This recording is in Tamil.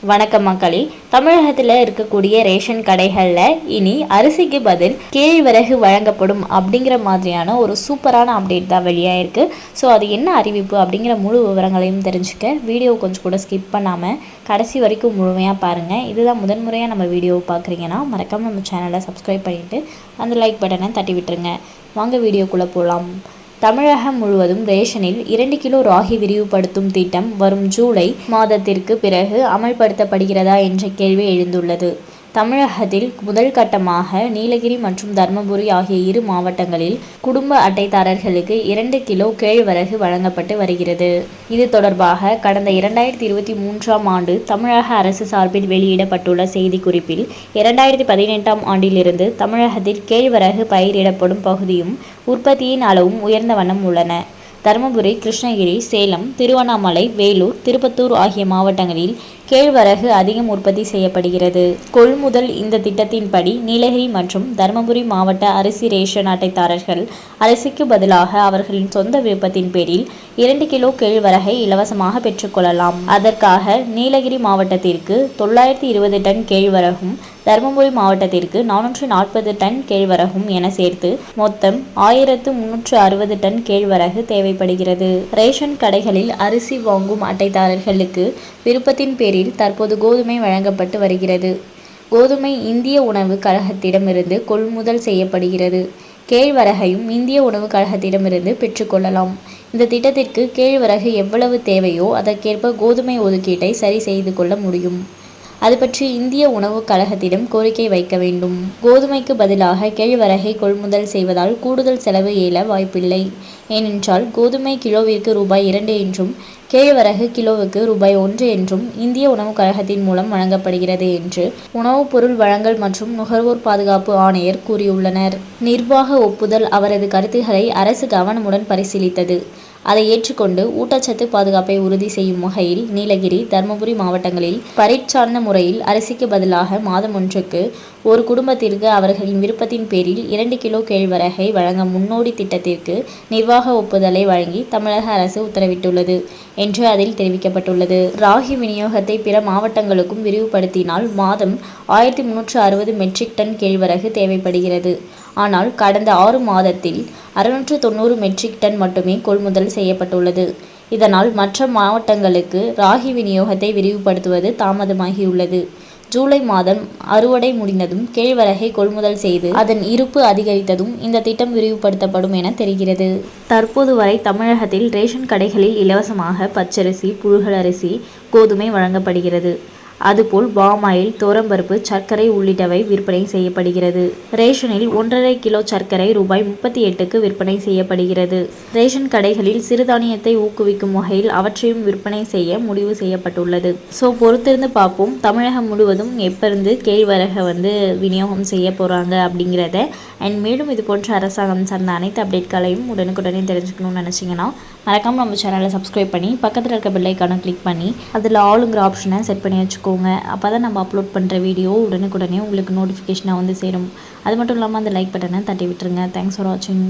வணக்கம் மக்களே. தமிழகத்தில் இருக்கக்கூடிய ரேஷன் கடைகளில் இனி அரிசிக்கு பதில் கேழ்வரகு வழங்கப்படும் அப்படிங்கிற மாதிரியான ஒரு சூப்பரான அப்டேட் தான் வெளியாயிருக்கு. ஸோ அது என்ன அறிவிப்பு அப்படிங்கிற முழு விவரங்களையும் தெரிஞ்சுக்க வீடியோ கொஞ்சம் கூட ஸ்கிப் பண்ணாமல் கடைசி வரைக்கும் முழுமையாக பாருங்கள். இதுதான் முதன்முறையாக நம்ம வீடியோவை பார்க்குறீங்கன்னா மறக்காமல் நம்ம சேனலை சப்ஸ்கிரைப் பண்ணிவிட்டு அந்த லைக் பட்டனை தட்டி விட்டுருங்க. வாங்க வீடியோக்குள்ளே போகலாம். தமிழகம் முழுவதும் ரேஷனில் 2 கிலோ ராகி விரிவுபடுத்தும் திட்டம் வரும் ஜூலை மாதத்திற்கு பிறகு அமல்படுத்தப்படுகிறதா என்ற கேள்வி எழுந்துள்ளது. தமிழகத்தில் முதல் கட்டமாக நீலகிரி மற்றும் தர்மபுரி ஆகிய 2 மாவட்டங்களில் குடும்ப அட்டைதாரர்களுக்கு 2 கிலோ கேழ்வரகு வழங்கப்பட்டு வருகிறது. இது தொடர்பாக கடந்த 2023ஆம் ஆண்டு தமிழக அரசு சார்பில் வெளியிடப்பட்டுள்ள செய்திக்குறிப்பில் 2018ஆம் ஆண்டிலிருந்து தமிழகத்தில் கேழ்வரகு பயிரிடப்படும் பகுதியும் உற்பத்தியின் அளவும் உயர்ந்த வண்ணம் உள்ளன. தருமபுரி, கிருஷ்ணகிரி, சேலம், திருவண்ணாமலை, வேலூர், திருப்பத்தூர் ஆகிய மாவட்டங்களில் கேழ்வரகு அதிகம் உற்பத்தி செய்யப்படுகிறது. கொள்முதல் இந்த திட்டத்தின்படி நீலகிரி மற்றும் தருமபுரி மாவட்ட அரிசி ரேஷன் அட்டைதாரர்கள் அரிசிக்கு பதிலாக அவர்களின் சொந்த விருப்பத்தின் பேரில் 2 கிலோ கேழ்வரகை இலவசமாக பெற்றுக்கொள்ளலாம். அதற்காக நீலகிரி மாவட்டத்திற்கு 920 டன் கேழ்வரகும், தருமபுரி மாவட்டத்திற்கு 440 டன் கேழ்வரகும் என சேர்த்து மொத்தம் 1360 டன் கேழ்வரகு தேவைப்படுகிறது. ரேஷன் கடைகளில் அரிசி வாங்கும் அட்டைதாரர்களுக்கு விருப்பத்தின் பேரில் தற்போது கோதுமை வழங்கப்பட்டு வருகிறது. கோதுமை இந்திய உணவு கழகத்திடமிருந்து கொள்முதல் செய்யப்படுகிறது. கேழ்வரகையும் இந்திய உணவு கழகத்திடமிருந்து பெற்றுக்கொள்ளலாம். இந்த திட்டத்திற்கு கேழ்வரகு எவ்வளவு தேவையோ அதற்கேற்ப கோதுமை ஒதுக்கீட்டை சரி செய்து கொள்ள முடியும். அது பற்றி இந்திய உணவு கழகத்திடம் கோரிக்கை வைக்க வேண்டும். கோதுமைக்கு பதிலாக கேழ்வரகை கொள்முதல் செய்வதால் கூடுதல் செலவு எழ வாய்ப்பில்லை. ஏனென்றால் கோதுமை கிலோவிற்கு ரூபாய் 2 என்றும் கேழ்வரகு கிலோவுக்கு ரூபாய் 1 என்றும் இந்திய உணவு கழகத்தின் மூலம் வழங்கப்படுகிறது என்று உணவுப் பொருள் வழங்கல் மற்றும் நுகர்வோர் பாதுகாப்பு ஆணையர் கூறியுள்ளனர். நிர்வாக ஒப்புதல் அவரது கருத்துக்களை அரசு கவனமுடன் பரிசீலித்தது. அதை ஏற்றுக்கொண்டு ஊட்டச்சத்து பாதுகாப்பை உறுதி செய்யும் வகையில் நீலகிரி, தர்மபுரி மாவட்டங்களில் பரீட்சார்ந்த முறையில் அரிசிக்கு பதிலாக மாதம் ஒன்றுக்கு ஒரு குடும்பத்திற்கு அவர்களின் விருப்பத்தின் பேரில் 2 கிலோ கேழ்வரகை வழங்க முன்னோடி திட்டத்திற்கு நிர்வாக ஒப்புதலை வழங்கி தமிழக அரசு உத்தரவிட்டுள்ளது என்று அதில் தெரிவிக்கப்பட்டுள்ளது. ராகி விநியோகத்தை பிற மாவட்டங்களுக்கும் விரிவுபடுத்தினால் மாதம் 1360 மெட்ரிக் டன் கேழ்வரகு தேவைப்படுகிறது. ஆனால் கடந்த 6 மாதத்தில் 690 மெட்ரிக் டன் மட்டுமே கொள்முதல் செய்யப்பட்டுள்ளது. இதனால் மற்ற மாவட்டங்களுக்கு ராகி விநியோகத்தை விரிவுபடுத்துவது தாமதமாகியுள்ளது. ஜூலை மாதம் அறுவடை முடிந்ததும் கேழ்வரகை கொள்முதல் செய்து அதன் இருப்பு அதிகரித்ததும் இந்த திட்டம் விரிவுபடுத்தப்படும் என தெரிகிறது. தற்போது வரை தமிழகத்தில் ரேஷன் கடைகளில் இலவசமாக பச்சரிசி, புழுங்கல் அரிசி, கோதுமை வழங்கப்படுகிறது. அதுபோல் பாமாயில், தோரம்பருப்பு, சர்க்கரை உள்ளிட்டவை விற்பனை செய்யப்படுகிறது. ரேஷனில் 1.5 கிலோ சர்க்கரை ரூபாய் 38க்கு விற்பனை செய்யப்படுகிறது. ரேஷன் கடைகளில் சிறுதானியத்தை ஊக்குவிக்கும் வகையில் அவற்றையும் விற்பனை செய்ய முடிவு செய்யப்பட்டுள்ளது. ஸோ பொறுத்திருந்து பார்ப்போம் தமிழகம் முழுவதும் எப்போருந்து கேழ்வரகை விநியோகம் செய்ய போகிறாங்க அப்படிங்கிறத. அண்ட் மேலும் இது போன்ற அரசாங்கம் சார்ந்த அனைத்து அப்டேட்களையும் உடனுக்குடனே தெரிஞ்சுக்கணும்னு நினச்சிங்கன்னா மறக்காமல் நம்ம சேனலை சப்ஸ்கிரைப் பண்ணி பக்கத்தில் இருக்க பெல் ஐக்கானை கிளிக் பண்ணி அதில் ஆளுங்கிற ஆப்ஷனை செட் பண்ணி வச்சுக்கோங்க. அப்போ தான் நம்ம அப்லோட் பண்ணுற வீடியோ உடனுக்குடனே உங்களுக்கு நோட்டிஃபிகேஷனாக சேரும். அது மட்டும் இல்லாமல் அந்த லைக் பட்டனை தட்டி விட்டுருங்க. தேங்க்ஸ் ஃபார் வாட்சிங்.